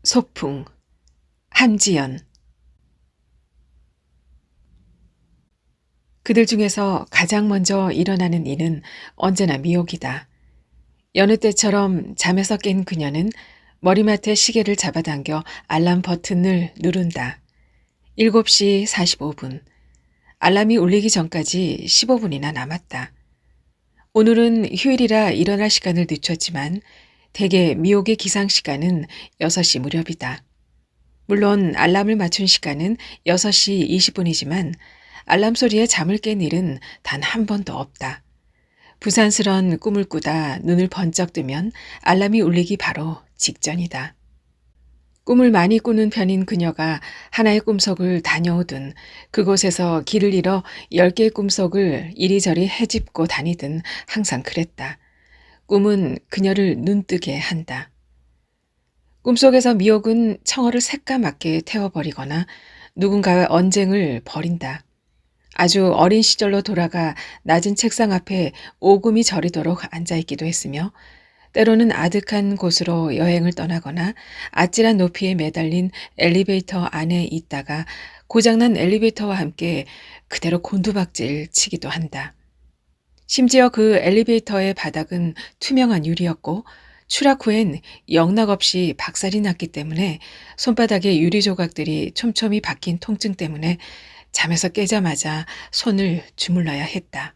소풍, 함지연. 그들 중에서 가장 먼저 일어나는 일은 언제나 미혹이다. 여느 때처럼 잠에서 깬 그녀는 머리맡에 시계를 잡아당겨 알람 버튼을 누른다. 7시 45분. 알람이 울리기 전까지 15분이나 남았다. 오늘은 휴일이라 일어날 시간을 늦췄지만 대개 미혹의 기상 시간은 6시 무렵이다. 물론 알람을 맞춘 시간은 6시 20분이지만 알람 소리에 잠을 깬 일은 단 한 번도 없다. 부산스런 꿈을 꾸다 눈을 번쩍 뜨면 알람이 울리기 바로 직전이다. 꿈을 많이 꾸는 편인 그녀가 하나의 꿈속을 다녀오든 그곳에서 길을 잃어 10개의 꿈속을 이리저리 헤집고 다니든 항상 그랬다. 꿈은 그녀를 눈뜨게 한다. 꿈속에서 미혹은 청어를 새까맣게 태워버리거나 누군가의 언쟁을 벌인다. 아주 어린 시절로 돌아가 낮은 책상 앞에 오금이 저리도록 앉아있기도 했으며 때로는 아득한 곳으로 여행을 떠나거나 아찔한 높이에 매달린 엘리베이터 안에 있다가 고장난 엘리베이터와 함께 그대로 곤두박질 치기도 한다. 심지어 그 엘리베이터의 바닥은 투명한 유리였고 추락 후엔 영락없이 박살이 났기 때문에 손바닥에 유리 조각들이 촘촘히 박힌 통증 때문에 잠에서 깨자마자 손을 주물러야 했다.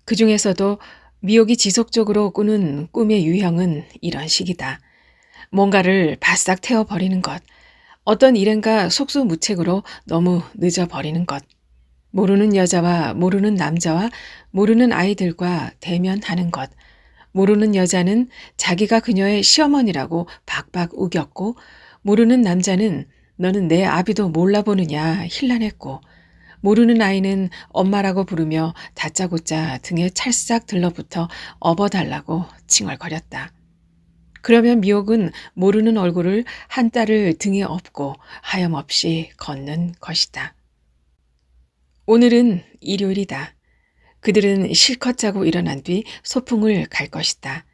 그 중에서도 미혹이 지속적으로 꾸는 꿈의 유형은 이런 식이다. 뭔가를 바싹 태워버리는 것, 어떤 일행과 속수무책으로 너무 늦어버리는 것, 모르는 여자와 모르는 남자와 모르는 아이들과 대면하는 것, 모르는 여자는 자기가 그녀의 시어머니라고 박박 우겼고 모르는 남자는 너는 내 아비도 몰라보느냐 힐난했고 모르는 아이는 엄마라고 부르며 다짜고짜 등에 찰싹 들러붙어 업어달라고 칭얼거렸다. 그러면 미혹은 모르는 얼굴을 한 딸을 등에 업고 하염없이 걷는 것이다. 오늘은 일요일이다. 그들은 실컷 자고 일어난 뒤 소풍을 갈 것이다.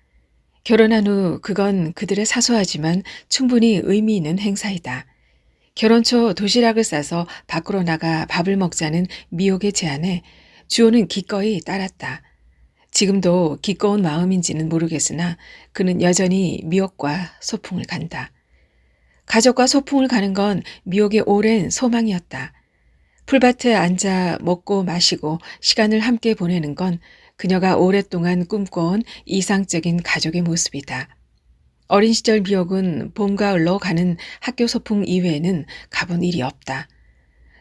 결혼한 후 그건 그들의 사소하지만 충분히 의미 있는 행사이다. 결혼 초 도시락을 싸서 밖으로 나가 밥을 먹자는 미혹의 제안에 주호는 기꺼이 따랐다. 지금도 기꺼운 마음인지는 모르겠으나 그는 여전히 미혹과 소풍을 간다. 가족과 소풍을 가는 건 미혹의 오랜 소망이었다. 풀밭에 앉아 먹고 마시고 시간을 함께 보내는 건 그녀가 오랫동안 꿈꿔온 이상적인 가족의 모습이다. 어린 시절 미혹은 봄, 가을로 가는 학교 소풍 이외에는 가본 일이 없다.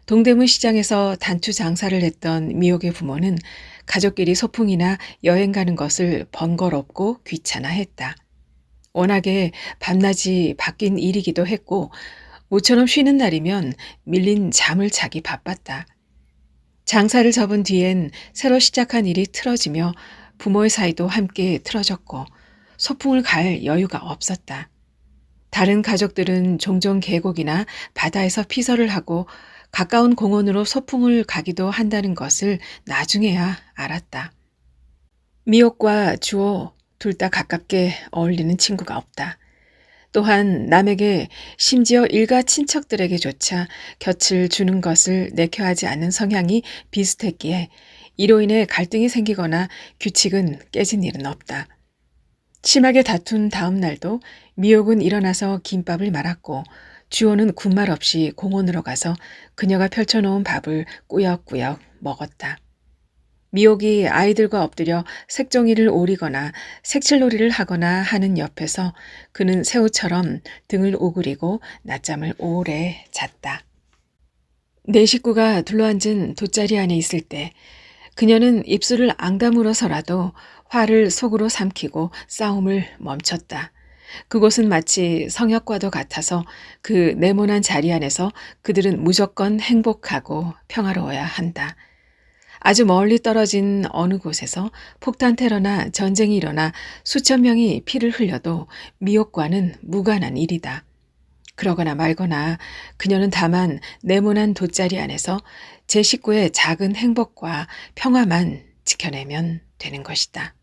동대문 시장에서 단추 장사를 했던 미혹의 부모는 가족끼리 소풍이나 여행 가는 것을 번거롭고 귀찮아했다. 워낙에 밤낮이 바뀐 일이기도 했고 모처럼 쉬는 날이면 밀린 잠을 자기 바빴다. 장사를 접은 뒤엔 새로 시작한 일이 틀어지며 부모의 사이도 함께 틀어졌고 소풍을 갈 여유가 없었다. 다른 가족들은 종종 계곡이나 바다에서 피서를 하고 가까운 공원으로 소풍을 가기도 한다는 것을 나중에야 알았다. 미옥과 주호 둘 다 가깝게 어울리는 친구가 없다. 또한 남에게 심지어 일가 친척들에게조차 곁을 주는 것을 내켜하지 않는 성향이 비슷했기에 이로 인해 갈등이 생기거나 규칙은 깨진 일은 없다. 심하게 다툰 다음 날도 미옥은 일어나서 김밥을 말았고 주호는 군말 없이 공원으로 가서 그녀가 펼쳐놓은 밥을 꾸역꾸역 먹었다. 미옥이 아이들과 엎드려 색종이를 오리거나 색칠놀이를 하거나 하는 옆에서 그는 새우처럼 등을 오그리고 낮잠을 오래 잤다. 네 식구가 둘러앉은 돗자리 안에 있을 때 그녀는 입술을 앙다물어서라도 화를 속으로 삼키고 싸움을 멈췄다. 그곳은 마치 성역과도 같아서 그 네모난 자리 안에서 그들은 무조건 행복하고 평화로워야 한다. 아주 멀리 떨어진 어느 곳에서 폭탄 테러나 전쟁이 일어나 수천 명이 피를 흘려도 미혹과는 무관한 일이다. 그러거나 말거나 그녀는 다만 네모난 돗자리 안에서 제 식구의 작은 행복과 평화만 지켜내면 되는 것이다.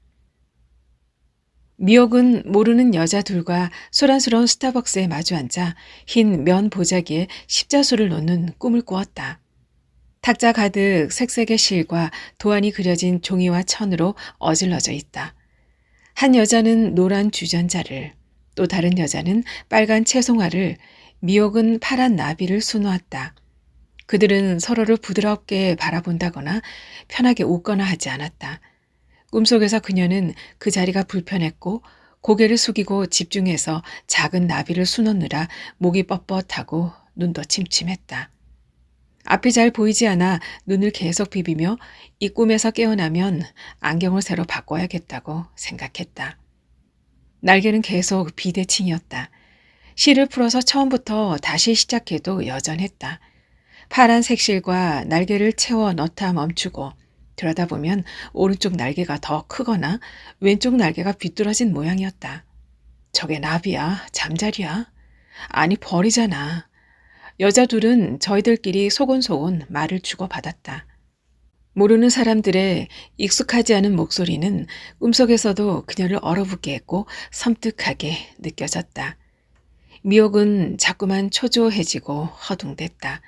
미옥은 모르는 여자 둘과 소란스러운 스타벅스에 마주 앉아 흰 면 보자기에 십자수를 놓는 꿈을 꾸었다. 탁자 가득 색색의 실과 도안이 그려진 종이와 천으로 어질러져 있다. 한 여자는 노란 주전자를, 또 다른 여자는 빨간 채송화를, 미옥은 파란 나비를 수놓았다. 그들은 서로를 부드럽게 바라본다거나 편하게 웃거나 하지 않았다. 꿈속에서 그녀는 그 자리가 불편했고 고개를 숙이고 집중해서 작은 나비를 수놓느라 목이 뻣뻣하고 눈도 침침했다. 앞이 잘 보이지 않아 눈을 계속 비비며 이 꿈에서 깨어나면 안경을 새로 바꿔야겠다고 생각했다. 날개는 계속 비대칭이었다. 실을 풀어서 처음부터 다시 시작해도 여전했다. 파란 색실과 날개를 채워 넣다 멈추고 들여다보면 오른쪽 날개가 더 크거나 왼쪽 날개가 비뚤어진 모양이었다. 저게 나비야? 잠자리야? 아니 벌이잖아. 여자 둘은 저희들끼리 소곤소곤 말을 주고받았다. 모르는 사람들의 익숙하지 않은 목소리는 꿈속에서도 그녀를 얼어붙게 했고 섬뜩하게 느껴졌다. 미옥은 자꾸만 초조해지고 허둥댔다.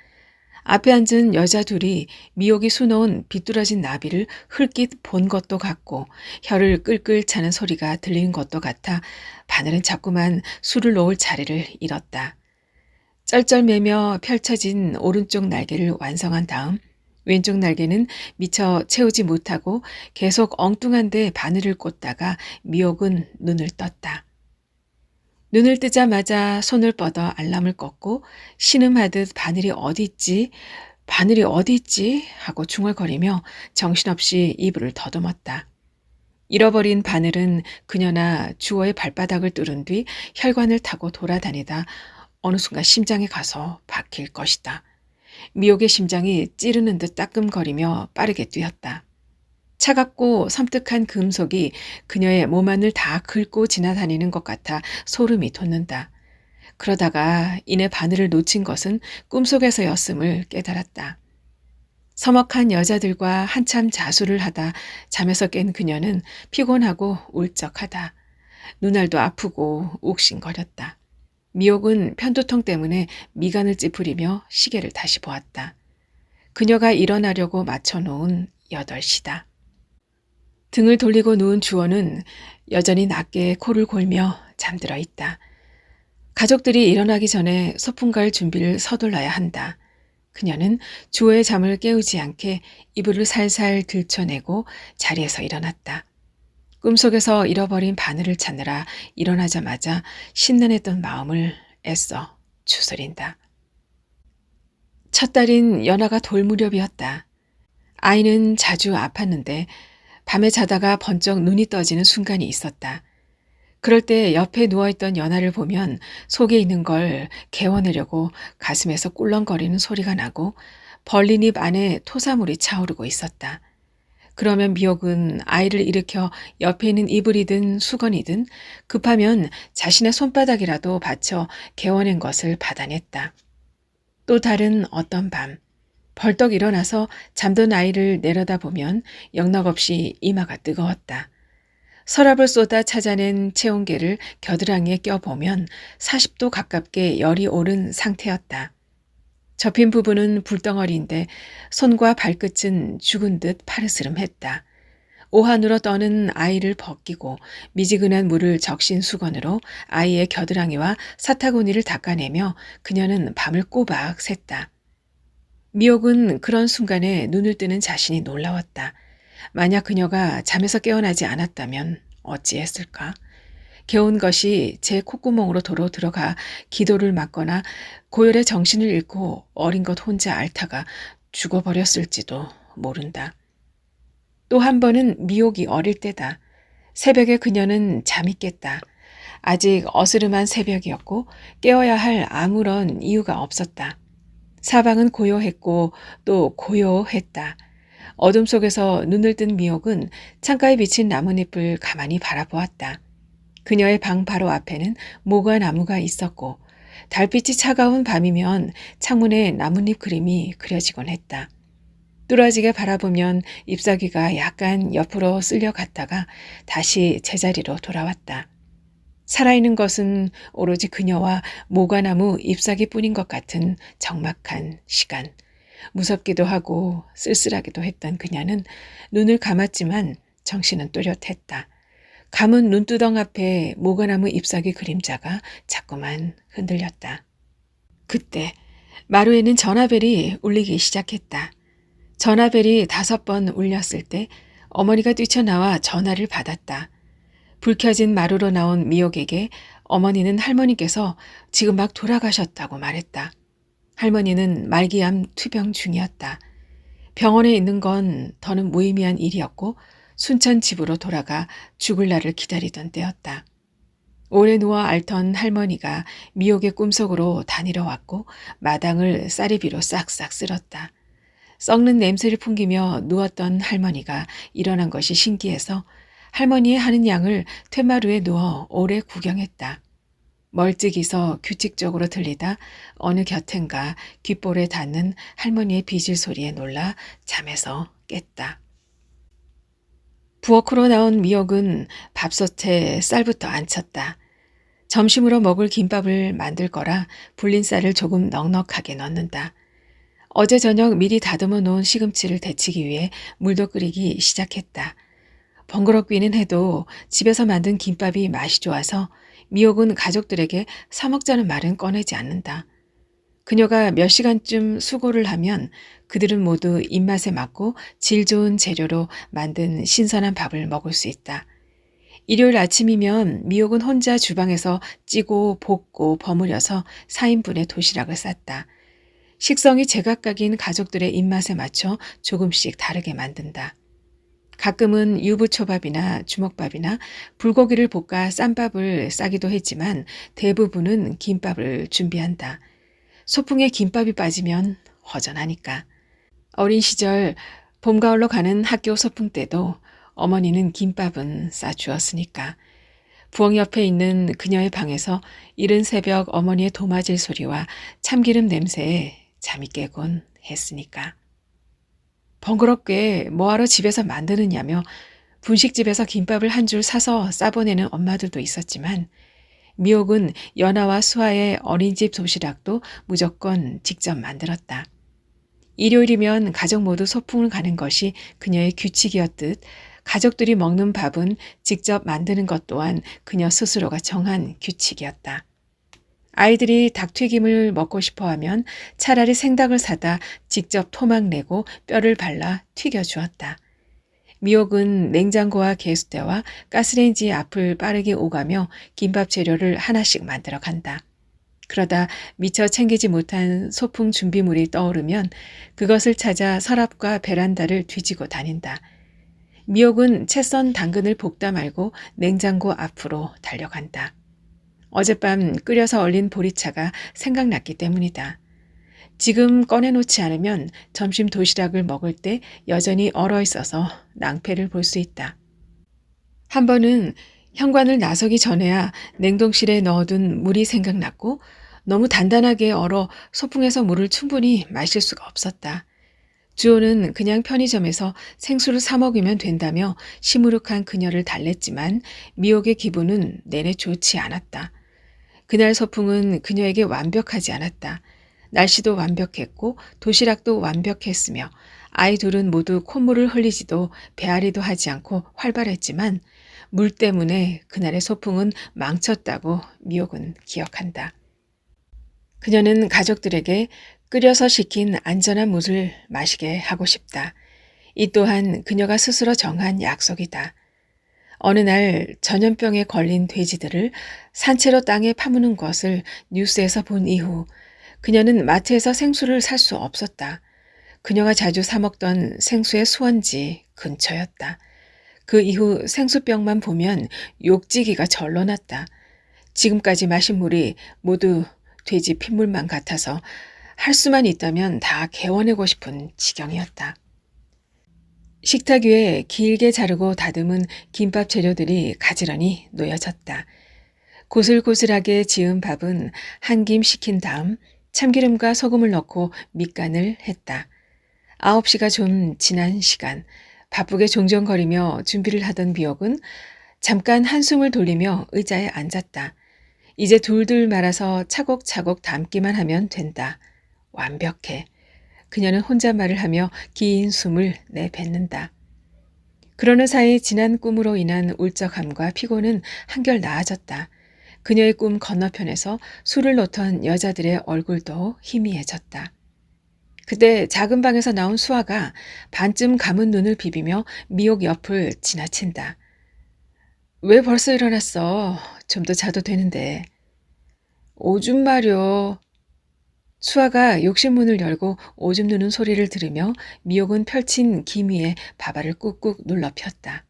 앞에 앉은 여자 둘이 미옥이 수놓은 비뚤어진 나비를 흘낏 본 것도 같고 혀를 끌끌 차는 소리가 들리는 것도 같아 바늘은 자꾸만 술을 놓을 자리를 잃었다. 쩔쩔매며 펼쳐진 오른쪽 날개를 완성한 다음 왼쪽 날개는 미처 채우지 못하고 계속 엉뚱한데 바늘을 꽂다가 미옥은 눈을 떴다. 눈을 뜨자마자 손을 뻗어 알람을 껐고 신음하듯 바늘이 어디 있지? 바늘이 어디 있지? 하고 중얼거리며 정신없이 이불을 더듬었다. 잃어버린 바늘은 그녀나 주어의 발바닥을 뚫은 뒤 혈관을 타고 돌아다니다 어느 순간 심장에 가서 박힐 것이다. 미옥의 심장이 찌르는 듯 따끔거리며 빠르게 뛰었다. 차갑고 섬뜩한 금속이 그녀의 몸 안을 다 긁고 지나다니는 것 같아 소름이 돋는다. 그러다가 이내 바늘을 놓친 것은 꿈속에서였음을 깨달았다. 서먹한 여자들과 한참 자수를 하다 잠에서 깬 그녀는 피곤하고 울적하다. 눈알도 아프고 욱신거렸다. 미옥은 편두통 때문에 미간을 찌푸리며 시계를 다시 보았다. 그녀가 일어나려고 맞춰놓은 8시다. 등을 돌리고 누운 주원은 여전히 낮게 코를 골며 잠들어 있다. 가족들이 일어나기 전에 소풍 갈 준비를 서둘러야 한다. 그녀는 주호의 잠을 깨우지 않게 이불을 살살 들춰내고 자리에서 일어났다. 꿈속에서 잃어버린 바늘을 찾느라 일어나자마자 신난했던 마음을 애써 추스린다. 첫 달인 연하가 돌 무렵이었다. 아이는 자주 아팠는데 밤에 자다가 번쩍 눈이 떠지는 순간이 있었다. 그럴 때 옆에 누워있던 연하를 보면 속에 있는 걸 개워내려고 가슴에서 꿀렁거리는 소리가 나고 벌린 입 안에 토사물이 차오르고 있었다. 그러면 미옥은 아이를 일으켜 옆에 있는 이불이든 수건이든 급하면 자신의 손바닥이라도 받쳐 개워낸 것을 받아냈다. 또 다른 어떤 밤 벌떡 일어나서 잠든 아이를 내려다보면 영락없이 이마가 뜨거웠다. 서랍을 쏟아 찾아낸 체온계를 겨드랑이에 껴보면 40도 가깝게 열이 오른 상태였다. 접힌 부분은 불덩어리인데 손과 발끝은 죽은 듯 파르스름했다. 오한으로 떠는 아이를 벗기고 미지근한 물을 적신 수건으로 아이의 겨드랑이와 사타구니를 닦아내며 그녀는 밤을 꼬박 샜다. 미옥은 그런 순간에 눈을 뜨는 자신이 놀라웠다. 만약 그녀가 잠에서 깨어나지 않았다면 어찌했을까? 개운 것이 제 콧구멍으로 도로 들어가 기도를 막거나 고열의 정신을 잃고 어린 것 혼자 앓다가 죽어버렸을지도 모른다. 또 한 번은 미옥이 어릴 때다. 새벽에 그녀는 잠이 깼다. 아직 어스름한 새벽이었고 깨어야 할 아무런 이유가 없었다. 사방은 고요했고 또 고요했다. 어둠 속에서 눈을 뜬 미옥은 창가에 비친 나뭇잎을 가만히 바라보았다. 그녀의 방 바로 앞에는 모과 나무가 있었고 달빛이 차가운 밤이면 창문에 나뭇잎 그림이 그려지곤 했다. 뚫어지게 바라보면 잎사귀가 약간 옆으로 쓸려 갔다가 다시 제자리로 돌아왔다. 살아있는 것은 오로지 그녀와 모과나무 잎사귀뿐인 것 같은 적막한 시간. 무섭기도 하고 쓸쓸하기도 했던 그녀는 눈을 감았지만 정신은 또렷했다. 감은 눈두덩 앞에 모과나무 잎사귀 그림자가 자꾸만 흔들렸다. 그때 마루에는 전화벨이 울리기 시작했다. 전화벨이 5번 울렸을 때 어머니가 뛰쳐나와 전화를 받았다. 불 켜진 마루로 나온 미옥에게 어머니는 할머니께서 지금 막 돌아가셨다고 말했다. 할머니는 말기암 투병 중이었다. 병원에 있는 건 더는 무의미한 일이었고 순천 집으로 돌아가 죽을 날을 기다리던 때였다. 오래 누워 앓던 할머니가 미옥의 꿈속으로 다니러 왔고 마당을 쌀이비로 싹싹 쓸었다. 썩는 냄새를 풍기며 누웠던 할머니가 일어난 것이 신기해서 할머니의 하는 양을 퇴마루에 누워 오래 구경했다. 멀찍이서 규칙적으로 들리다 어느 곁엔가 귓볼에 닿는 할머니의 비질 소리에 놀라 잠에서 깼다. 부엌으로 나온 미옥은 밥솥에 쌀부터 안쳤다. 점심으로 먹을 김밥을 만들 거라 불린 쌀을 조금 넉넉하게 넣는다. 어제 저녁 미리 다듬어 놓은 시금치를 데치기 위해 물도 끓이기 시작했다. 번거롭기는 해도 집에서 만든 김밥이 맛이 좋아서 미옥은 가족들에게 사 먹자는 말은 꺼내지 않는다. 그녀가 몇 시간쯤 수고를 하면 그들은 모두 입맛에 맞고 질 좋은 재료로 만든 신선한 밥을 먹을 수 있다. 일요일 아침이면 미옥은 혼자 주방에서 찌고 볶고 버무려서 4인분의 도시락을 쌌다. 식성이 제각각인 가족들의 입맛에 맞춰 조금씩 다르게 만든다. 가끔은 유부초밥이나 주먹밥이나 불고기를 볶아 쌈밥을 싸기도 했지만 대부분은 김밥을 준비한다. 소풍에 김밥이 빠지면 허전하니까. 어린 시절 봄, 가을로 가는 학교 소풍 때도 어머니는 김밥은 싸주었으니까. 부엌 옆에 있는 그녀의 방에서 이른 새벽 어머니의 도마질 소리와 참기름 냄새에 잠이 깨곤 했으니까. 번거롭게 뭐하러 집에서 만드느냐며 분식집에서 김밥을 한 줄 사서 싸보내는 엄마들도 있었지만 미옥은 연아와 수아의 어린이집 도시락도 무조건 직접 만들었다. 일요일이면 가족 모두 소풍을 가는 것이 그녀의 규칙이었듯 가족들이 먹는 밥은 직접 만드는 것 또한 그녀 스스로가 정한 규칙이었다. 아이들이 닭튀김을 먹고 싶어하면 차라리 생닭을 사다 직접 토막 내고 뼈를 발라 튀겨주었다. 미옥은 냉장고와 개수대와 가스레인지 앞을 빠르게 오가며 김밥 재료를 하나씩 만들어 간다. 그러다 미처 챙기지 못한 소풍 준비물이 떠오르면 그것을 찾아 서랍과 베란다를 뒤지고 다닌다. 미옥은 채 썬 당근을 볶다 말고 냉장고 앞으로 달려간다. 어젯밤 끓여서 얼린 보리차가 생각났기 때문이다. 지금 꺼내놓지 않으면 점심 도시락을 먹을 때 여전히 얼어있어서 낭패를 볼 수 있다. 한 번은 현관을 나서기 전에야 냉동실에 넣어둔 물이 생각났고 너무 단단하게 얼어 소풍에서 물을 충분히 마실 수가 없었다. 주호는 그냥 편의점에서 생수를 사 먹으면 된다며 시무룩한 그녀를 달랬지만 미옥의 기분은 내내 좋지 않았다. 그날 소풍은 그녀에게 완벽하지 않았다. 날씨도 완벽했고 도시락도 완벽했으며 아이 둘은 모두 콧물을 흘리지도 배앓이도 하지 않고 활발했지만 물 때문에 그날의 소풍은 망쳤다고 미옥은 기억한다. 그녀는 가족들에게 끓여서 식힌 안전한 물을 마시게 하고 싶다. 이 또한 그녀가 스스로 정한 약속이다. 어느 날 전염병에 걸린 돼지들을 산채로 땅에 파무는 것을 뉴스에서 본 이후 그녀는 마트에서 생수를 살 수 없었다. 그녀가 자주 사 먹던 생수의 수원지 근처였다. 그 이후 생수병만 보면 욕지기가 절로 났다. 지금까지 마신 물이 모두 돼지 핏물만 같아서 할 수만 있다면 다 개워내고 싶은 지경이었다. 식탁 위에 길게 자르고 다듬은 김밥 재료들이 가지런히 놓여졌다. 고슬고슬하게 지은 밥은 한 김 식힌 다음 참기름과 소금을 넣고 밑간을 했다. 9시가 좀 지난 시간, 바쁘게 종종거리며 준비를 하던 미옥은 잠깐 한숨을 돌리며 의자에 앉았다. 이제 둘둘 말아서 차곡차곡 담기만 하면 된다. 완벽해. 그녀는 혼잣말을 하며 긴 숨을 내뱉는다. 그러는 사이 지난 꿈으로 인한 울적함과 피곤은 한결 나아졌다. 그녀의 꿈 건너편에서 술을 놓던 여자들의 얼굴도 희미해졌다. 그때 작은 방에서 나온 수아가 반쯤 감은 눈을 비비며 미옥 옆을 지나친다. 왜 벌써 일어났어? 좀 더 자도 되는데. 오줌 마려. 수아가 욕실문을 열고 오줌 누는 소리를 들으며 미옥은 펼친 기미에 바바를 꾹꾹 눌러 폈다.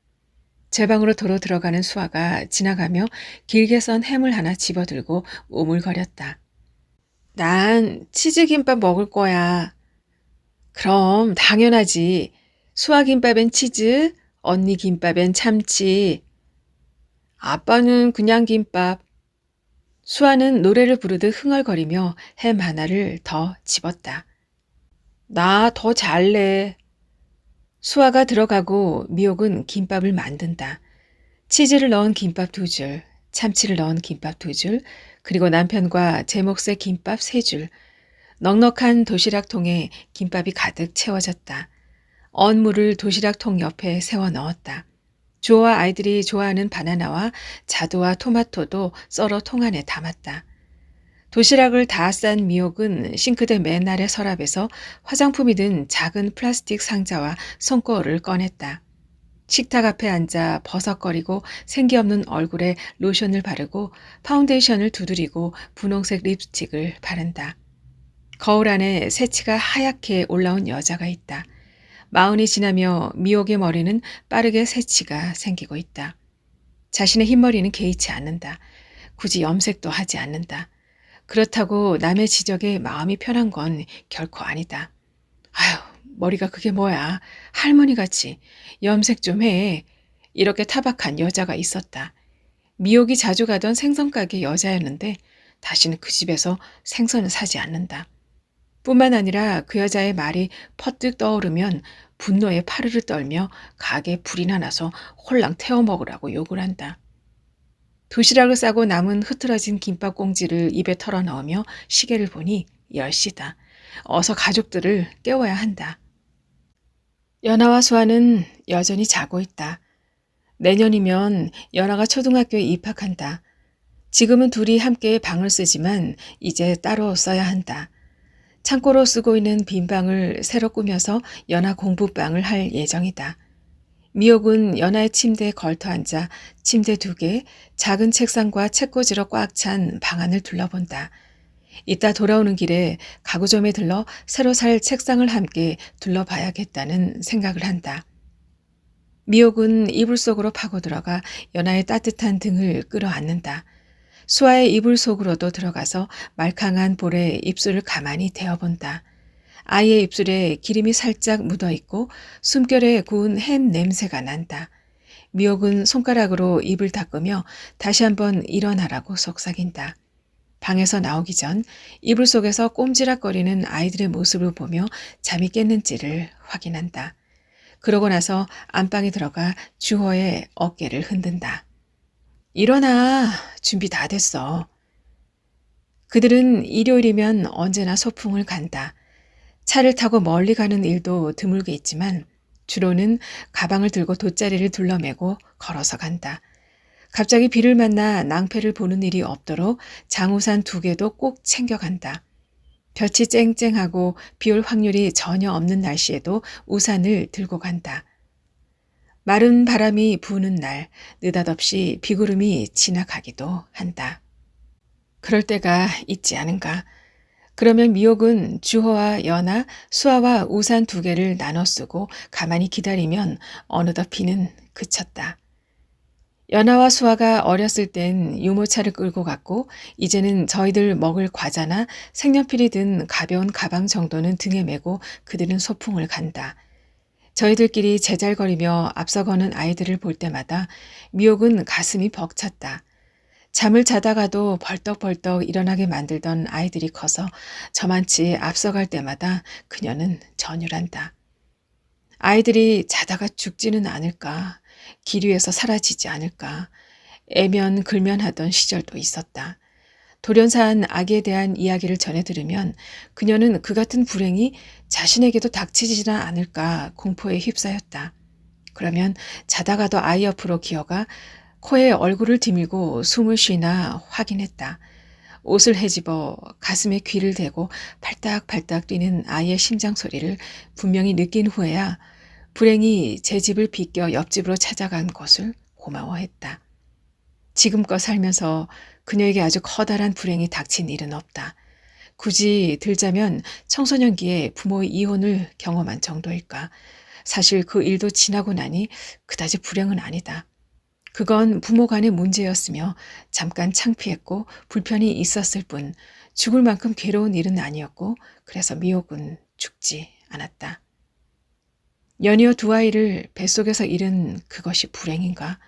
제 방으로 도로 들어가는 수아가 지나가며 길게 썬 햄을 하나 집어들고 우물거렸다. 난 치즈김밥 먹을 거야. 그럼 당연하지. 수아 김밥엔 치즈, 언니 김밥엔 참치. 아빠는 그냥 김밥. 수아는 노래를 부르듯 흥얼거리며 햄 하나를 더 집었다. 나 더 잘래. 수아가 들어가고 미옥은 김밥을 만든다. 치즈를 넣은 김밥 2줄, 참치를 넣은 김밥 2줄, 그리고 남편과 제 몫의 김밥 3줄. 넉넉한 도시락통에 김밥이 가득 채워졌다. 언 물을 도시락통 옆에 세워 넣었다. 주호와 아이들이 좋아하는 바나나와 자두와 토마토도 썰어 통 안에 담았다. 도시락을 다 싼 미옥은 싱크대 맨 아래 서랍에서 화장품이 든 작은 플라스틱 상자와 손거울을 꺼냈다. 식탁 앞에 앉아 버석거리고 생기 없는 얼굴에 로션을 바르고 파운데이션을 두드리고 분홍색 립스틱을 바른다. 거울 안에 새치가 하얗게 올라온 여자가 있다. 40이 지나며 미옥의 머리는 빠르게 새치가 생기고 있다. 자신의 흰머리는 개의치 않는다. 굳이 염색도 하지 않는다. 그렇다고 남의 지적에 마음이 편한 건 결코 아니다. 아휴, 머리가 그게 뭐야. 할머니같이 염색 좀 해. 이렇게 타박한 여자가 있었다. 미옥이 자주 가던 생선가게 여자였는데 다시는 그 집에서 생선을 사지 않는다. 뿐만 아니라 그 여자의 말이 퍼뜩 떠오르면 분노에 파르르 떨며 가게에 불이나 나서 홀랑 태워 먹으라고 욕을 한다. 도시락을 싸고 남은 흐트러진 김밥 꽁지를 입에 털어 넣으며 시계를 보니 10시다. 어서 가족들을 깨워야 한다. 연아와 수아는 여전히 자고 있다. 내년이면 연아가 초등학교에 입학한다. 지금은 둘이 함께 방을 쓰지만 이제 따로 써야 한다. 창고로 쓰고 있는 빈 방을 새로 꾸며서 연아 공부방을 할 예정이다. 미옥은 연아의 침대에 걸터 앉아 침대 2개, 작은 책상과 책꽂이로 꽉 찬 방안을 둘러본다. 이따 돌아오는 길에 가구점에 들러 새로 살 책상을 함께 둘러봐야겠다는 생각을 한다. 미옥은 이불 속으로 파고 들어가 연아의 따뜻한 등을 끌어안는다. 수아의 이불 속으로도 들어가서 말캉한 볼에 입술을 가만히 대어본다. 아이의 입술에 기름이 살짝 묻어있고 숨결에 구운 햄 냄새가 난다. 미옥은 손가락으로 입을 닦으며 다시 한번 일어나라고 속삭인다. 방에서 나오기 전 이불 속에서 꼼지락거리는 아이들의 모습을 보며 잠이 깼는지를 확인한다. 그러고 나서 안방에 들어가 주호의 어깨를 흔든다. 일어나. 준비 다 됐어. 그들은 일요일이면 언제나 소풍을 간다. 차를 타고 멀리 가는 일도 드물게 있지만 주로는 가방을 들고 돗자리를 둘러매고 걸어서 간다. 갑자기 비를 만나 낭패를 보는 일이 없도록 장우산 2개도 꼭 챙겨간다. 볕이 쨍쨍하고 비올 확률이 전혀 없는 날씨에도 우산을 들고 간다. 마른 바람이 부는 날 느닷없이 비구름이 지나가기도 한다. 그럴 때가 있지 않은가. 그러면 미옥은 주호와 연아, 수아와 우산 2개를 나눠 쓰고 가만히 기다리면 어느덧 비는 그쳤다. 연아와 수아가 어렸을 땐 유모차를 끌고 갔고 이제는 저희들 먹을 과자나 색연필이 든 가벼운 가방 정도는 등에 메고 그들은 소풍을 간다. 저희들끼리 제잘거리며 앞서가는 아이들을 볼 때마다 미옥은 가슴이 벅찼다. 잠을 자다가도 벌떡벌떡 일어나게 만들던 아이들이 커서 저만치 앞서갈 때마다 그녀는 전율한다. 아이들이 자다가 죽지는 않을까, 길 위에서 사라지지 않을까, 애면 글면하던 시절도 있었다. 돌연사한 아기에 대한 이야기를 전해 들으면 그녀는 그 같은 불행이 자신에게도 닥치지는 않을까 공포에 휩싸였다. 그러면 자다가도 아이 옆으로 기어가 코에 얼굴을 디밀고 숨을 쉬나 확인했다. 옷을 헤집어 가슴에 귀를 대고 팔딱팔딱 뛰는 아이의 심장 소리를 분명히 느낀 후에야 불행이 제 집을 비껴 옆집으로 찾아간 것을 고마워했다. 지금껏 살면서 그녀에게 아주 커다란 불행이 닥친 일은 없다. 굳이 들자면 청소년기에 부모의 이혼을 경험한 정도일까. 사실 그 일도 지나고 나니 그다지 불행은 아니다. 그건 부모 간의 문제였으며 잠깐 창피했고 불편이 있었을 뿐 죽을 만큼 괴로운 일은 아니었고 그래서 미옥은 죽지 않았다. 연이어 두 아이를 뱃속에서 잃은 그것이 불행인가?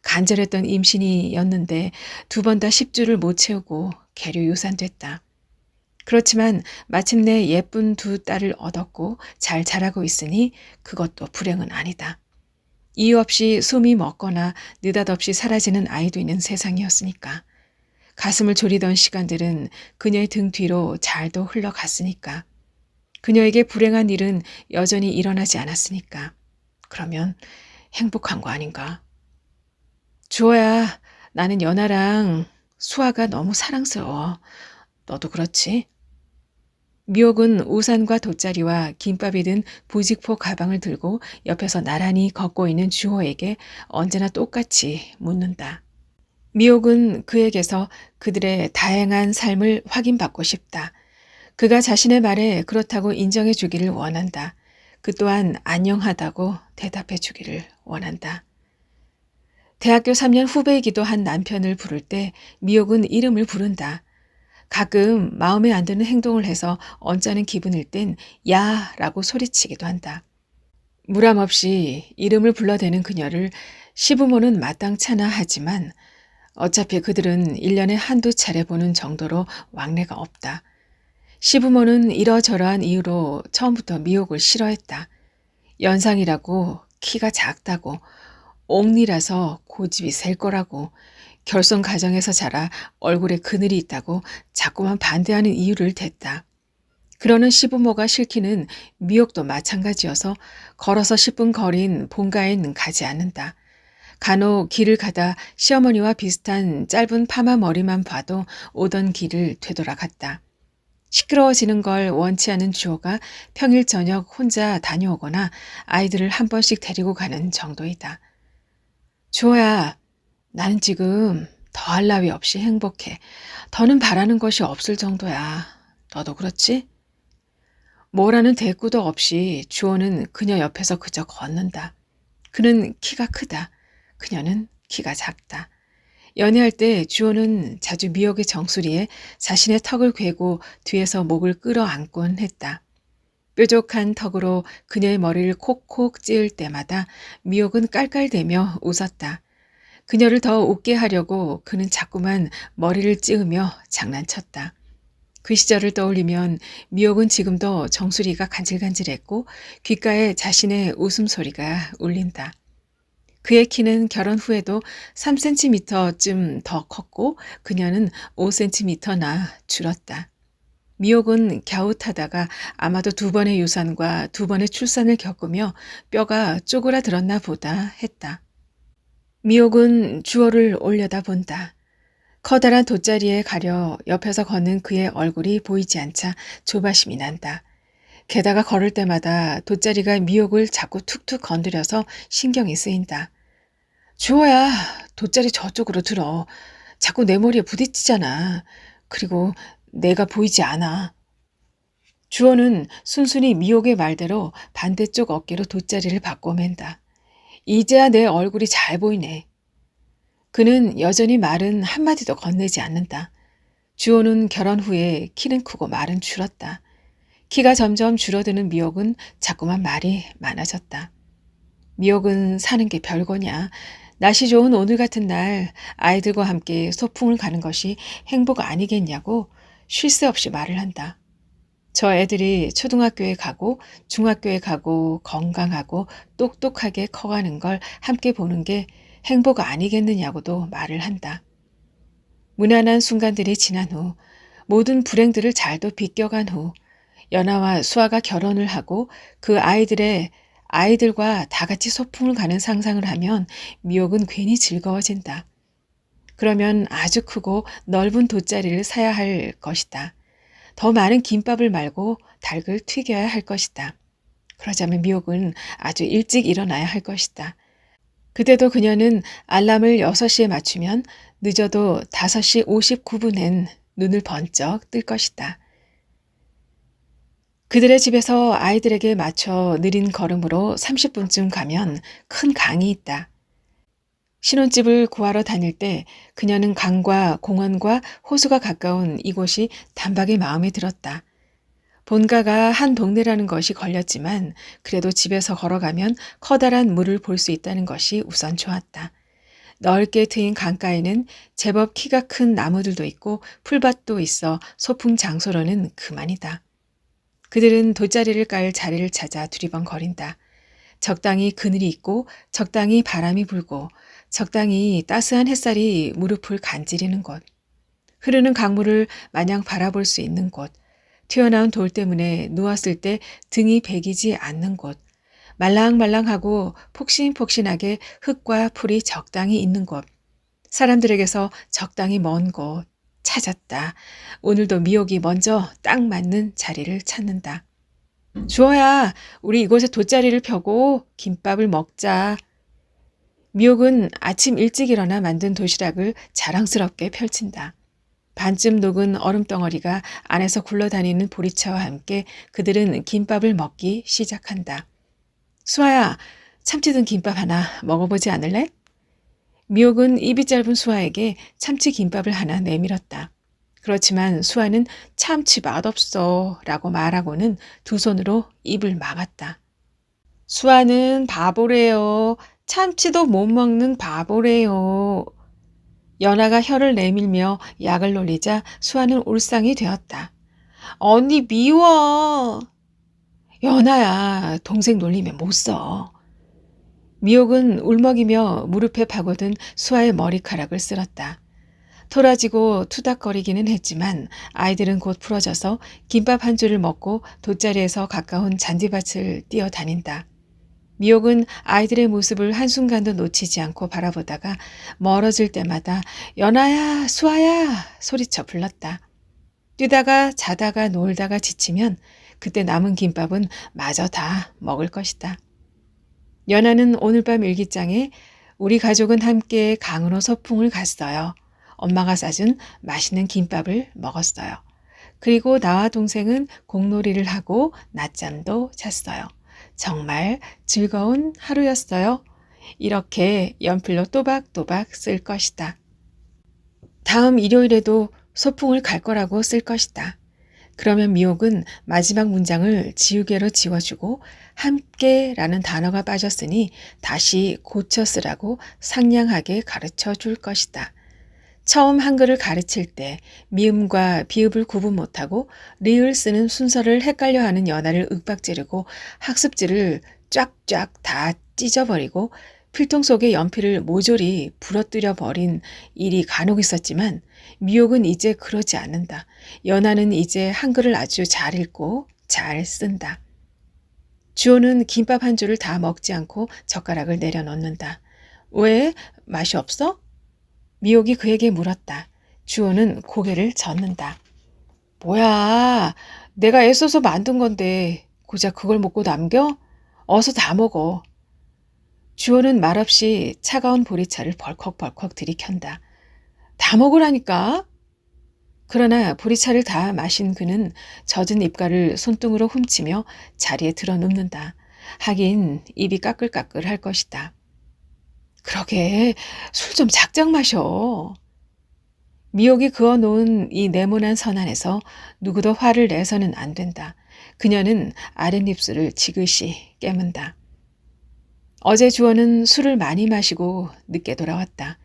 간절했던 임신이었는데 두 번 다 10주를 못 채우고 계류유산됐다. 그렇지만 마침내 예쁜 두 딸을 얻었고 잘 자라고 있으니 그것도 불행은 아니다. 이유 없이 숨이 멎거나 느닷없이 사라지는 아이도 있는 세상이었으니까. 가슴을 졸이던 시간들은 그녀의 등 뒤로 잘도 흘러갔으니까. 그녀에게 불행한 일은 여전히 일어나지 않았으니까. 그러면 행복한 거 아닌가? 주호야, 나는 연아랑 수아가 너무 사랑스러워. 너도 그렇지? 미옥은 우산과 돗자리와 김밥이 든 부직포 가방을 들고 옆에서 나란히 걷고 있는 주호에게 언제나 똑같이 묻는다. 미옥은 그에게서 그들의 다양한 삶을 확인받고 싶다. 그가 자신의 말에 그렇다고 인정해 주기를 원한다. 그 또한 안녕하다고 대답해 주기를 원한다. 대학교 3년 후배이기도 한 남편을 부를 때 미옥은 이름을 부른다. 가끔 마음에 안 드는 행동을 해서 언짢은 기분일 땐 야라고 소리치기도 한다. 무람 없이 이름을 불러대는 그녀를 시부모는 마땅찮아 하지만 어차피 그들은 1년에 한두 차례 보는 정도로 왕래가 없다. 시부모는 이러저러한 이유로 처음부터 미옥을 싫어했다. 연상이라고, 키가 작다고, 옥리라서 고집이 셀 거라고, 결손 가정에서 자라 얼굴에 그늘이 있다고 자꾸만 반대하는 이유를 댔다. 그러는 시부모가 싫기는 미옥도 마찬가지여서 걸어서 10분 거리인 본가엔 가지 않는다. 간혹 길을 가다 시어머니와 비슷한 짧은 파마 머리만 봐도 오던 길을 되돌아갔다. 시끄러워지는 걸 원치 않은 주호가 평일 저녁 혼자 다녀오거나 아이들을 한 번씩 데리고 가는 정도이다. 주호야, 나는 지금 더할 나위 없이 행복해. 더는 바라는 것이 없을 정도야. 너도 그렇지? 뭐라는 대꾸도 없이 주호는 그녀 옆에서 그저 걷는다. 그는 키가 크다. 그녀는 키가 작다. 연애할 때 주호는 자주 미옥의 정수리에 자신의 턱을 괴고 뒤에서 목을 끌어안곤 했다. 뾰족한 턱으로 그녀의 머리를 콕콕 찌을 때마다 미옥은 깔깔대며 웃었다. 그녀를 더 웃게 하려고 그는 자꾸만 머리를 찌으며 장난쳤다. 그 시절을 떠올리면 미옥은 지금도 정수리가 간질간질했고 귓가에 자신의 웃음소리가 울린다. 그의 키는 결혼 후에도 3cm쯤 더 컸고 그녀는 5cm나 줄었다. 미옥은 갸웃하다가 아마도 2번의 유산과 2번의 출산을 겪으며 뼈가 쪼그라들었나 보다 했다. 미옥은 주호를 올려다본다. 커다란 돗자리에 가려 옆에서 걷는 그의 얼굴이 보이지 않자 조바심이 난다. 게다가 걸을 때마다 돗자리가 미옥을 자꾸 툭툭 건드려서 신경이 쓰인다. 주호야, 돗자리 저쪽으로 들어. 자꾸 내 머리에 부딪히잖아. 그리고 내가 보이지 않아. 주호는 순순히 미옥의 말대로 반대쪽 어깨로 돗자리를 바꿔맨다. 이제야 내 얼굴이 잘 보이네. 그는 여전히 말은 한마디도 건네지 않는다. 주호는 결혼 후에 키는 크고 말은 줄었다. 키가 점점 줄어드는 미옥은 자꾸만 말이 많아졌다. 미옥은 사는 게 별거냐. 날씨 좋은 오늘 같은 날 아이들과 함께 소풍을 가는 것이 행복 아니겠냐고 쉴 새 없이 말을 한다. 저 애들이 초등학교에 가고 중학교에 가고 건강하고 똑똑하게 커가는 걸 함께 보는 게 행복 아니겠느냐고도 말을 한다. 무난한 순간들이 지난 후 모든 불행들을 잘도 비껴간 후 연아와 수아가 결혼을 하고 그 아이들과 다 같이 소풍을 가는 상상을 하면 미옥은 괜히 즐거워진다. 그러면 아주 크고 넓은 돗자리를 사야 할 것이다. 더 많은 김밥을 말고 닭을 튀겨야 할 것이다. 그러자면 미옥은 아주 일찍 일어나야 할 것이다. 그때도 그녀는 알람을 6시에 맞추면 늦어도 5시 59분엔 눈을 번쩍 뜰 것이다. 그들의 집에서 아이들에게 맞춰 느린 걸음으로 30분쯤 가면 큰 강이 있다. 신혼집을 구하러 다닐 때 그녀는 강과 공원과 호수가 가까운 이곳이 단박에 마음에 들었다. 본가가 한 동네라는 것이 걸렸지만 그래도 집에서 걸어가면 커다란 물을 볼 수 있다는 것이 우선 좋았다. 넓게 트인 강가에는 제법 키가 큰 나무들도 있고 풀밭도 있어 소풍 장소로는 그만이다. 그들은 돗자리를 깔 자리를 찾아 두리번거린다. 적당히 그늘이 있고 적당히 바람이 불고 적당히 따스한 햇살이 무릎을 간지리는 곳. 흐르는 강물을 마냥 바라볼 수 있는 곳. 튀어나온 돌 때문에 누웠을 때 등이 베기지 않는 곳. 말랑말랑하고 폭신폭신하게 흙과 풀이 적당히 있는 곳. 사람들에게서 적당히 먼 곳. 찾았다. 오늘도 미옥이 먼저 딱 맞는 자리를 찾는다. 주호야, 우리 이곳에 돗자리를 펴고 김밥을 먹자. 미옥은 아침 일찍 일어나 만든 도시락을 자랑스럽게 펼친다. 반쯤 녹은 얼음덩어리가 안에서 굴러다니는 보리차와 함께 그들은 김밥을 먹기 시작한다. 수아야, 참치 든 김밥 하나 먹어보지 않을래? 미옥은 입이 짧은 수아에게 참치 김밥을 하나 내밀었다. 그렇지만 수아는 참치 맛없어 라고 말하고는 두 손으로 입을 막았다. 수아는 바보래요. 참치도 못 먹는 바보래요. 연아가 혀를 내밀며 약을 놀리자 수아는 울상이 되었다. 언니 미워. 연아야, 동생 놀리면 못 써. 미옥은 울먹이며 무릎에 파고든 수아의 머리카락을 쓸었다. 토라지고 투닥거리기는 했지만 아이들은 곧 풀어져서 김밥 한 줄을 먹고 돗자리에서 가까운 잔디밭을 뛰어다닌다. 미옥은 아이들의 모습을 한순간도 놓치지 않고 바라보다가 멀어질 때마다 연아야, 수아야 소리쳐 불렀다. 뛰다가 자다가 놀다가 지치면 그때 남은 김밥은 마저 다 먹을 것이다. 연아는 오늘 밤 일기장에 우리 가족은 함께 강으로 소풍을 갔어요. 엄마가 싸준 맛있는 김밥을 먹었어요. 그리고 나와 동생은 공놀이를 하고 낮잠도 잤어요. 정말 즐거운 하루였어요. 이렇게 연필로 또박또박 쓸 것이다. 다음 일요일에도 소풍을 갈 거라고 쓸 것이다. 그러면 미옥은 마지막 문장을 지우개로 지워주고 함께라는 단어가 빠졌으니 다시 고쳐 쓰라고 상냥하게 가르쳐 줄 것이다. 처음 한글을 가르칠 때 미음과 비읍을 구분 못하고 리을 쓰는 순서를 헷갈려하는 연아를 윽박지르고 학습지를 쫙쫙 다 찢어버리고 필통 속에 연필을 모조리 부러뜨려 버린 일이 간혹 있었지만 미옥은 이제 그러지 않는다. 연아는 이제 한글을 아주 잘 읽고 잘 쓴다. 주호는 김밥 한 줄을 다 먹지 않고 젓가락을 내려놓는다. 왜? 맛이 없어? 미옥이 그에게 물었다. 주호는 고개를 젓는다. 뭐야, 내가 애써서 만든 건데 고작 그걸 먹고 남겨? 어서 다 먹어. 주호는 말없이 차가운 보리차를 벌컥벌컥 들이켠다. 다 먹으라니까? 그러나 보리차를 다 마신 그는 젖은 입가를 손등으로 훔치며 자리에 드러눕는다. 하긴 입이 까끌까끌 할 것이다. 그러게 술 좀 작작 마셔. 미옥이 그어놓은 이 네모난 선 안에서 누구도 화를 내서는 안 된다. 그녀는 아랫입술을 지그시 깨문다. 어제 주원은 술을 많이 마시고 늦게 돌아왔다.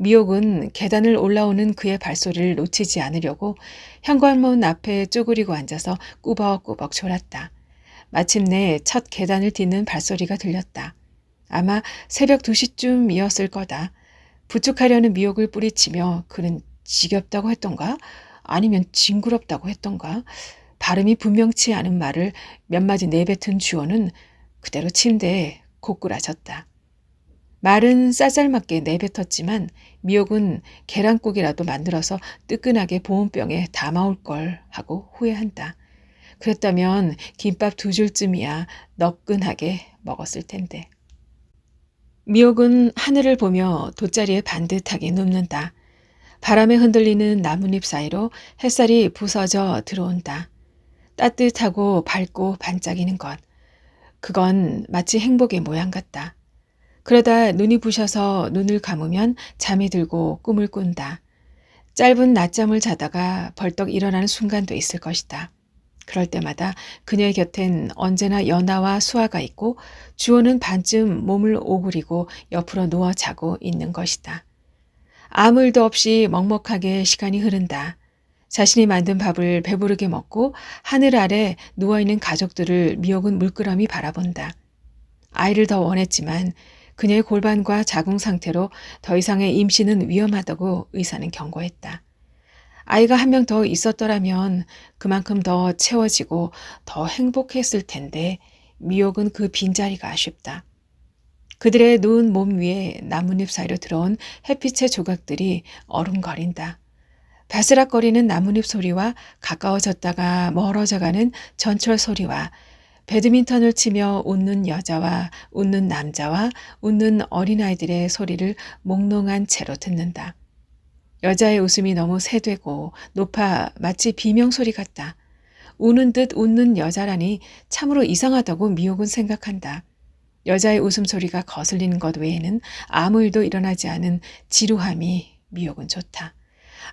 미옥은 계단을 올라오는 그의 발소리를 놓치지 않으려고 현관문 앞에 쪼그리고 앉아서 꾸벅꾸벅 졸았다. 마침내 첫 계단을 딛는 발소리가 들렸다. 아마 새벽 2시쯤이었을 거다. 부축하려는 미옥을 뿌리치며 그는 지겹다고 했던가? 아니면 징그럽다고 했던가? 발음이 분명치 않은 말을 몇 마디 내뱉은 주호는 그대로 침대에 고꾸라졌다. 말은 쌀쌀맞게 내뱉었지만 미옥은 계란국이라도 만들어서 뜨끈하게 보온병에 담아올 걸 하고 후회한다. 그랬다면 김밥 2줄쯤이야 너끈하게 먹었을 텐데. 미옥은 하늘을 보며 돗자리에 반듯하게 눕는다. 바람에 흔들리는 나뭇잎 사이로 햇살이 부서져 들어온다. 따뜻하고 밝고 반짝이는 것. 그건 마치 행복의 모양 같다. 그러다 눈이 부셔서 눈을 감으면 잠이 들고 꿈을 꾼다. 짧은 낮잠을 자다가 벌떡 일어나는 순간도 있을 것이다. 그럴 때마다 그녀의 곁엔 언제나 연아와 수아가 있고 주호는 반쯤 몸을 오그리고 옆으로 누워 자고 있는 것이다. 아무 일도 없이 먹먹하게 시간이 흐른다. 자신이 만든 밥을 배부르게 먹고 하늘 아래 누워있는 가족들을 미옥은 물끄러미 바라본다. 아이를 더 원했지만 그녀의 골반과 자궁 상태로 더 이상의 임신은 위험하다고 의사는 경고했다. 아이가 한 명 더 있었더라면 그만큼 더 채워지고 더 행복했을 텐데 미옥은 그 빈자리가 아쉽다. 그들의 누운 몸 위에 나뭇잎 사이로 들어온 햇빛의 조각들이 어rum거린다. 바스락거리는 나뭇잎 소리와 가까워졌다가 멀어져가는 전철 소리와 배드민턴을 치며 웃는 여자와 웃는 남자와 웃는 어린아이들의 소리를 몽롱한 채로 듣는다. 여자의 웃음이 너무 새되고 높아 마치 비명소리 같다. 우는 듯 웃는 여자라니 참으로 이상하다고 미옥은 생각한다. 여자의 웃음소리가 거슬리는 것 외에는 아무 일도 일어나지 않은 지루함이 미옥은 좋다.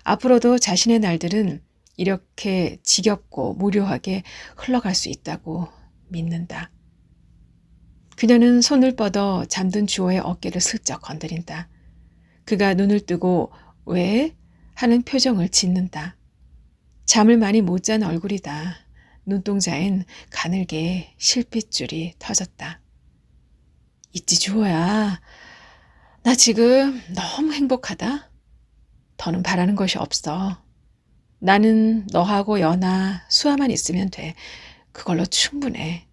앞으로도 자신의 날들은 이렇게 지겹고 무료하게 흘러갈 수 있다고 믿는다. 그녀는 손을 뻗어 잠든 주호의 어깨를 슬쩍 건드린다. 그가 눈을 뜨고 왜? 하는 표정을 짓는다. 잠을 많이 못 잔 얼굴이다. 눈동자엔 가늘게 실핏줄이 터졌다. 있지 주호야. 나 지금 너무 행복하다. 더는 바라는 것이 없어. 나는 너하고 연아, 수아만 있으면 돼. 그걸로 충분해.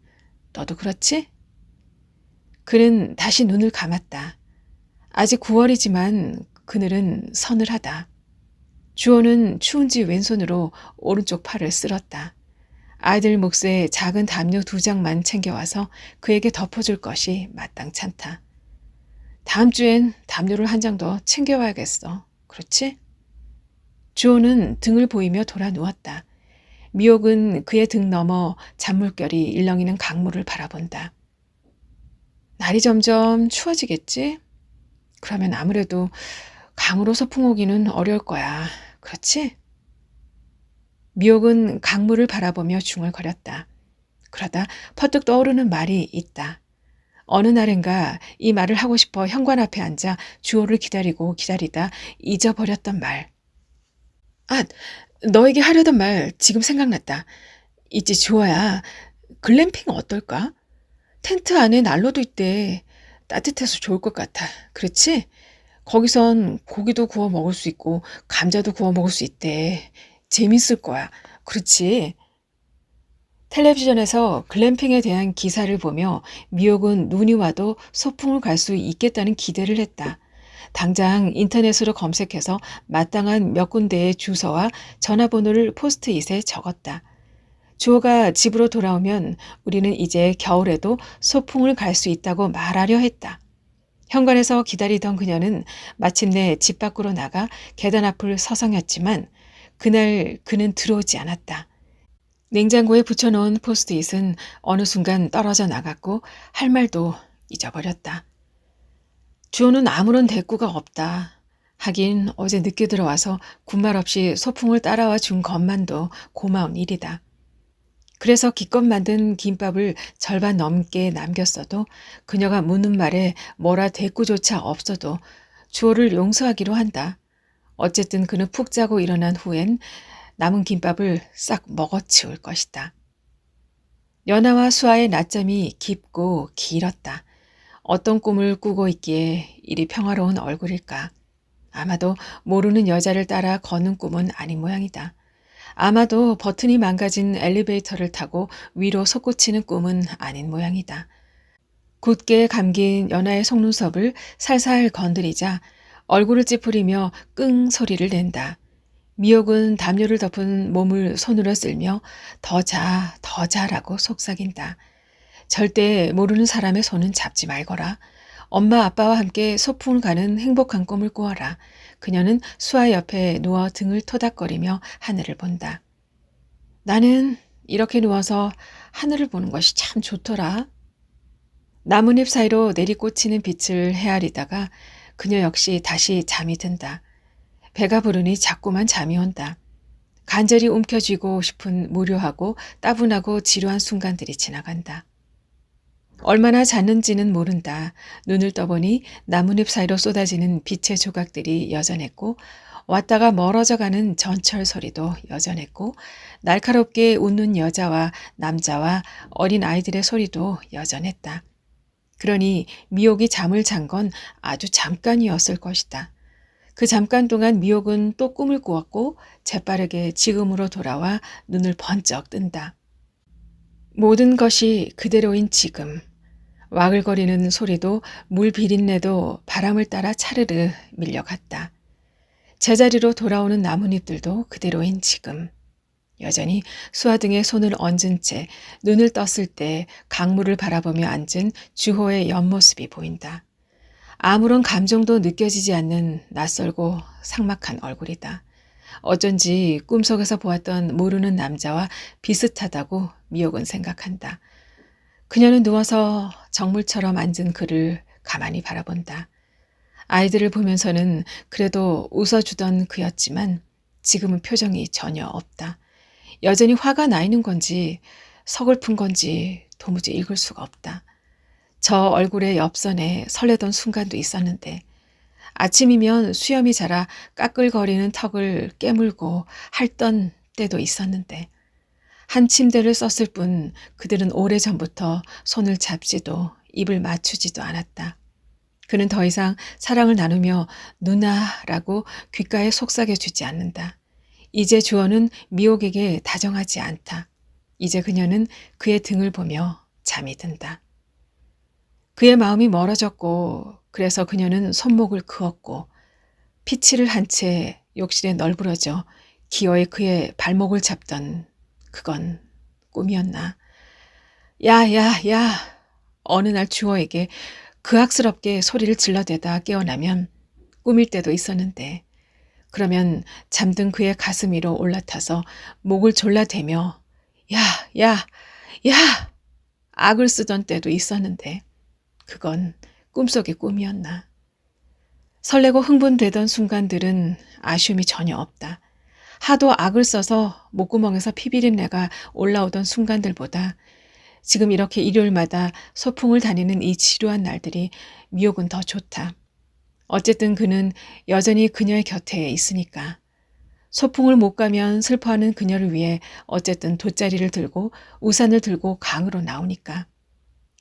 너도 그렇지? 그는 다시 눈을 감았다. 아직 9월이지만 그늘은 서늘하다. 주호는 추운지 왼손으로 오른쪽 팔을 쓸었다. 아이들 몫에 작은 담요 2장만 챙겨와서 그에게 덮어줄 것이 마땅찮다. 다음 주엔 담요를 한 장 더 챙겨와야겠어. 그렇지? 주호는 등을 보이며 돌아 누웠다. 미옥은 그의 등 너머 잔물결이 일렁이는 강물을 바라본다. 날이 점점 추워지겠지? 그러면 아무래도 강으로 소풍 오기는 어려울 거야. 그렇지? 미옥은 강물을 바라보며 중얼거렸다. 그러다 퍼뜩 떠오르는 말이 있다. 어느 날인가 이 말을 하고 싶어 현관 앞에 앉아 주호를 기다리고 기다리다 잊어버렸던 말. 아, 너에게 하려던 말 지금 생각났다. 있지 주호야. 글램핑 어떨까? 텐트 안에 난로도 있대. 따뜻해서 좋을 것 같아. 그렇지? 거기선 고기도 구워 먹을 수 있고 감자도 구워 먹을 수 있대. 재밌을 거야. 그렇지? 텔레비전에서 글램핑에 대한 기사를 보며 미옥은 눈이 와도 소풍을 갈 수 있겠다는 기대를 했다. 당장 인터넷으로 검색해서 마땅한 몇 군데의 주소와 전화번호를 포스트잇에 적었다. 주호가 집으로 돌아오면 우리는 이제 겨울에도 소풍을 갈 수 있다고 말하려 했다. 현관에서 기다리던 그녀는 마침내 집 밖으로 나가 계단 앞을 서성였지만 그날 그는 들어오지 않았다. 냉장고에 붙여놓은 포스트잇은 어느 순간 떨어져 나갔고 할 말도 잊어버렸다. 주호는 아무런 대꾸가 없다. 하긴 어제 늦게 들어와서 군말 없이 소풍을 따라와 준 것만도 고마운 일이다. 그래서 기껏 만든 김밥을 절반 넘게 남겼어도 그녀가 묻는 말에 뭐라 대꾸조차 없어도 주호를 용서하기로 한다. 어쨌든 그는 푹 자고 일어난 후엔 남은 김밥을 싹 먹어치울 것이다. 연아와 수아의 낮잠이 깊고 길었다. 어떤 꿈을 꾸고 있기에 이리 평화로운 얼굴일까. 아마도 모르는 여자를 따라 걷는 꿈은 아닌 모양이다. 아마도 버튼이 망가진 엘리베이터를 타고 위로 솟구치는 꿈은 아닌 모양이다. 굳게 감긴 연아의 속눈썹을 살살 건드리자 얼굴을 찌푸리며 끙 소리를 낸다. 미옥은 담요를 덮은 몸을 손으로 쓸며 더 자, 더 자라고 속삭인다. 절대 모르는 사람의 손은 잡지 말거라. 엄마 아빠와 함께 소풍을 가는 행복한 꿈을 꾸어라. 그녀는 수아 옆에 누워 등을 토닥거리며 하늘을 본다. 나는 이렇게 누워서 하늘을 보는 것이 참 좋더라. 나뭇잎 사이로 내리꽂히는 빛을 헤아리다가 그녀 역시 다시 잠이 든다. 배가 부르니 자꾸만 잠이 온다. 간절히 움켜쥐고 싶은 무료하고 따분하고 지루한 순간들이 지나간다. 얼마나 잤는지는 모른다. 눈을 떠보니 나뭇잎 사이로 쏟아지는 빛의 조각들이 여전했고 왔다가 멀어져가는 전철 소리도 여전했고 날카롭게 웃는 여자와 남자와 어린 아이들의 소리도 여전했다. 그러니 미옥이 잠을 잔 건 아주 잠깐이었을 것이다. 그 잠깐 동안 미옥은 또 꿈을 꾸었고 재빠르게 지금으로 돌아와 눈을 번쩍 뜬다. 모든 것이 그대로인 지금. 와글거리는 소리도 물 비린내도 바람을 따라 차르르 밀려갔다. 제자리로 돌아오는 나뭇잎들도 그대로인 지금. 여전히 수아 등에 손을 얹은 채 눈을 떴을 때 강물을 바라보며 앉은 주호의 옆모습이 보인다. 아무런 감정도 느껴지지 않는 낯설고 삭막한 얼굴이다. 어쩐지 꿈속에서 보았던 모르는 남자와 비슷하다고 미옥은 생각한다. 그녀는 누워서 정물처럼 앉은 그를 가만히 바라본다. 아이들을 보면서는 그래도 웃어주던 그였지만 지금은 표정이 전혀 없다. 여전히 화가 나 있는 건지 서글픈 건지 도무지 읽을 수가 없다. 저 얼굴의 옆선에 설레던 순간도 있었는데 아침이면 수염이 자라 까끌거리는 턱을 깨물고 핥던 때도 있었는데 한 침대를 썼을 뿐 그들은 오래전부터 손을 잡지도 입을 맞추지도 않았다. 그는 더 이상 사랑을 나누며 누나라고 귓가에 속삭여주지 않는다. 이제 주어는 미옥에게 다정하지 않다. 이제 그녀는 그의 등을 보며 잠이 든다. 그의 마음이 멀어졌고 그래서 그녀는 손목을 그었고 피치를 한 채 욕실에 널브러져 기어이 그의 발목을 잡던 그건 꿈이었나. 야. 어느 날 주어에게 그악스럽게 소리를 질러대다 깨어나면 꿈일 때도 있었는데 그러면 잠든 그의 가슴 위로 올라타서 목을 졸라대며 야 악을 쓰던 때도 있었는데 그건 꿈속의 꿈이었나. 설레고 흥분되던 순간들은 아쉬움이 전혀 없다. 하도 악을 써서 목구멍에서 피비린내가 올라오던 순간들보다 지금 이렇게 일요일마다 소풍을 다니는 이 지루한 날들이 미옥은 더 좋다. 어쨌든 그는 여전히 그녀의 곁에 있으니까. 소풍을 못 가면 슬퍼하는 그녀를 위해 어쨌든 돗자리를 들고 우산을 들고 강으로 나오니까.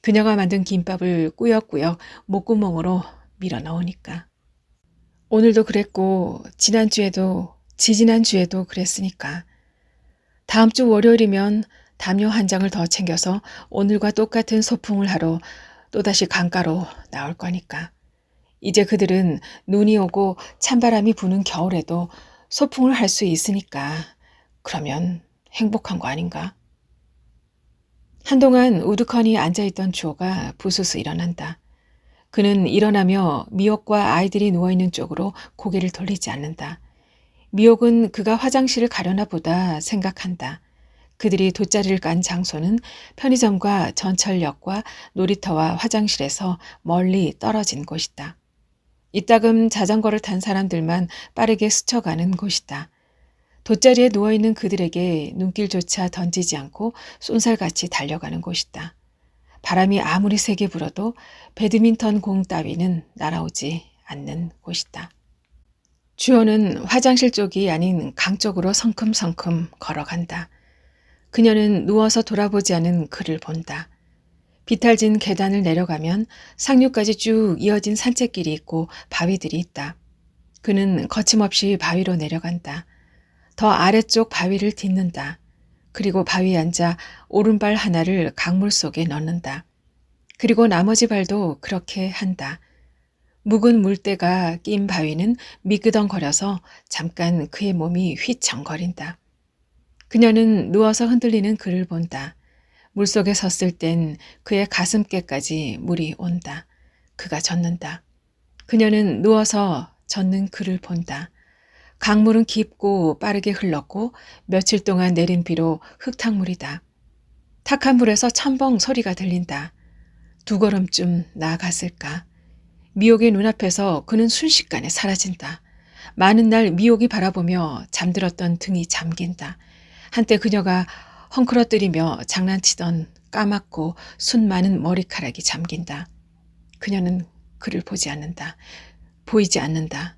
그녀가 만든 김밥을 꾸역꾸역 목구멍으로 밀어 넣으니까. 오늘도 그랬고 지난주에도 지지난주에도 그랬으니까. 다음 주 월요일이면 담요 한 장을 더 챙겨서 오늘과 똑같은 소풍을 하러 또다시 강가로 나올 거니까. 이제 그들은 눈이 오고 찬바람이 부는 겨울에도 소풍을 할 수 있으니까 그러면 행복한 거 아닌가? 한동안 우두커니 앉아있던 주호가 부스스 일어난다. 그는 일어나며 미옥과 아이들이 누워있는 쪽으로 고개를 돌리지 않는다. 미옥은 그가 화장실을 가려나 보다 생각한다. 그들이 돗자리를 깐 장소는 편의점과 전철역과 놀이터와 화장실에서 멀리 떨어진 곳이다. 이따금 자전거를 탄 사람들만 빠르게 스쳐가는 곳이다. 돗자리에 누워있는 그들에게 눈길조차 던지지 않고 쏜살같이 달려가는 곳이다. 바람이 아무리 세게 불어도 배드민턴 공 따위는 날아오지 않는 곳이다. 주호는 화장실 쪽이 아닌 강 쪽으로 성큼성큼 걸어간다. 그녀는 누워서 돌아보지 않은 그를 본다. 비탈진 계단을 내려가면 상류까지 쭉 이어진 산책길이 있고 바위들이 있다. 그는 거침없이 바위로 내려간다. 더 아래쪽 바위를 딛는다. 그리고 바위에 앉아 오른발 하나를 강물 속에 넣는다. 그리고 나머지 발도 그렇게 한다. 묵은 물때가 낀 바위는 미끄덩거려서 잠깐 그의 몸이 휘청거린다. 그녀는 누워서 흔들리는 그를 본다. 물속에 섰을 땐 그의 가슴께까지 물이 온다. 그가 젖는다. 그녀는 누워서 젖는 그를 본다. 강물은 깊고 빠르게 흘렀고 며칠 동안 내린 비로 흙탕물이다. 탁한 물에서 첨벙 소리가 들린다. 두 걸음쯤 나아갔을까. 미옥의 눈앞에서 그는 순식간에 사라진다. 많은 날 미옥이 바라보며 잠들었던 등이 잠긴다. 한때 그녀가 헝클어뜨리며 장난치던 까맣고 순 많은 머리카락이 잠긴다. 그녀는 그를 보지 않는다. 보이지 않는다.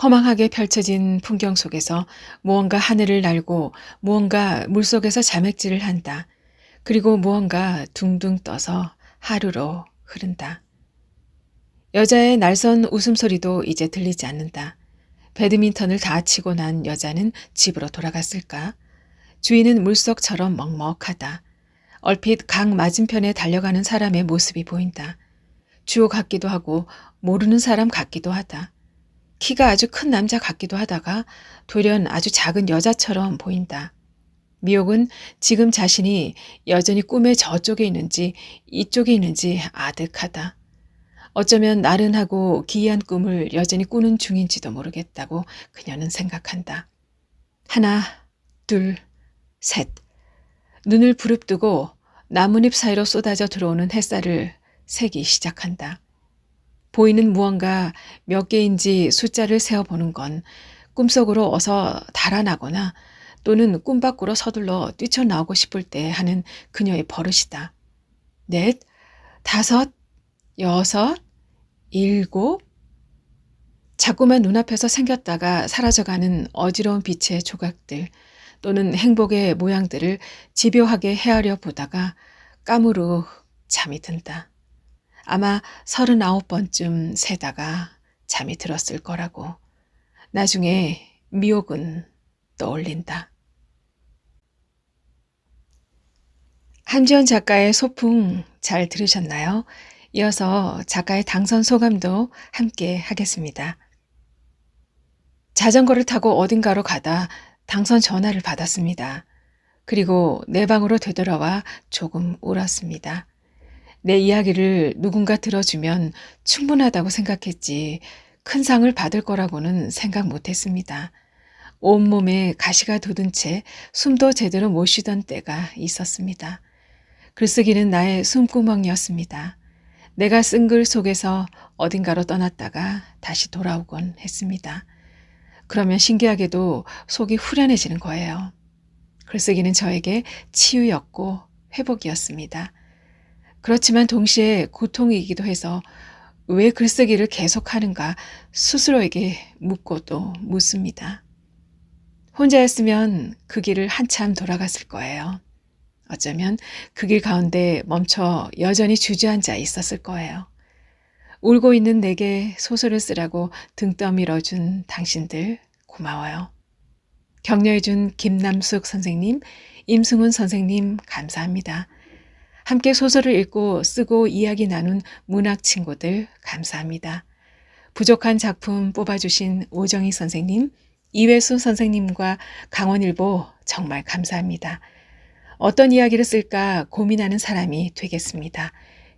허망하게 펼쳐진 풍경 속에서 무언가 하늘을 날고 무언가 물속에서 자맥질을 한다. 그리고 무언가 둥둥 떠서 하루로 흐른다. 여자의 날선 웃음소리도 이제 들리지 않는다. 배드민턴을 다 치고 난 여자는 집으로 돌아갔을까? 주인은 물속처럼 먹먹하다. 얼핏 강 맞은편에 달려가는 사람의 모습이 보인다. 주호 같기도 하고 모르는 사람 같기도 하다. 키가 아주 큰 남자 같기도 하다가 돌연 아주 작은 여자처럼 보인다. 미옥은 지금 자신이 여전히 꿈의 저쪽에 있는지 이쪽에 있는지 아득하다. 어쩌면 나른하고 기이한 꿈을 여전히 꾸는 중인지도 모르겠다고 그녀는 생각한다. 하나, 둘, 셋. 눈을 부릅뜨고 나뭇잎 사이로 쏟아져 들어오는 햇살을 세기 시작한다. 보이는 무언가 몇 개인지 숫자를 세어보는 건 꿈속으로 어서 달아나거나 또는 꿈 밖으로 서둘러 뛰쳐나오고 싶을 때 하는 그녀의 버릇이다. 넷, 다섯, 여섯, 일곱. 자꾸만 눈앞에서 생겼다가 사라져가는 어지러운 빛의 조각들 또는 행복의 모양들을 집요하게 헤아려 보다가 까무룩 잠이 든다. 아마 39번쯤 세다가 잠이 들었을 거라고. 나중에 미옥은 떠올린다. 한지연 작가의 소풍 잘 들으셨나요? 이어서 작가의 당선 소감도 함께 하겠습니다. 자전거를 타고 어딘가로 가다 당선 전화를 받았습니다. 그리고 내 방으로 되돌아와 조금 울었습니다. 내 이야기를 누군가 들어주면 충분하다고 생각했지 큰 상을 받을 거라고는 생각 못했습니다. 온몸에 가시가 돋은 채 숨도 제대로 못 쉬던 때가 있었습니다. 글쓰기는 나의 숨구멍이었습니다. 내가 쓴 글 속에서 어딘가로 떠났다가 다시 돌아오곤 했습니다. 그러면 신기하게도 속이 후련해지는 거예요. 글쓰기는 저에게 치유였고 회복이었습니다. 그렇지만 동시에 고통이기도 해서 왜 글쓰기를 계속하는가 스스로에게 묻고 또 묻습니다. 혼자였으면 그 길을 한참 돌아갔을 거예요. 어쩌면 그 길 가운데 멈춰 여전히 주저앉아 있었을 거예요. 울고 있는 내게 소설을 쓰라고 등 떠밀어준 당신들 고마워요. 격려해준 김남숙 선생님, 임승훈 선생님 감사합니다. 함께 소설을 읽고 쓰고 이야기 나눈 문학 친구들 감사합니다. 부족한 작품 뽑아주신 오정희 선생님, 이회수 선생님과 강원일보 정말 감사합니다. 어떤 이야기를 쓸까 고민하는 사람이 되겠습니다.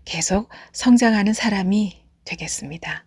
계속 성장하는 사람이 되겠습니다.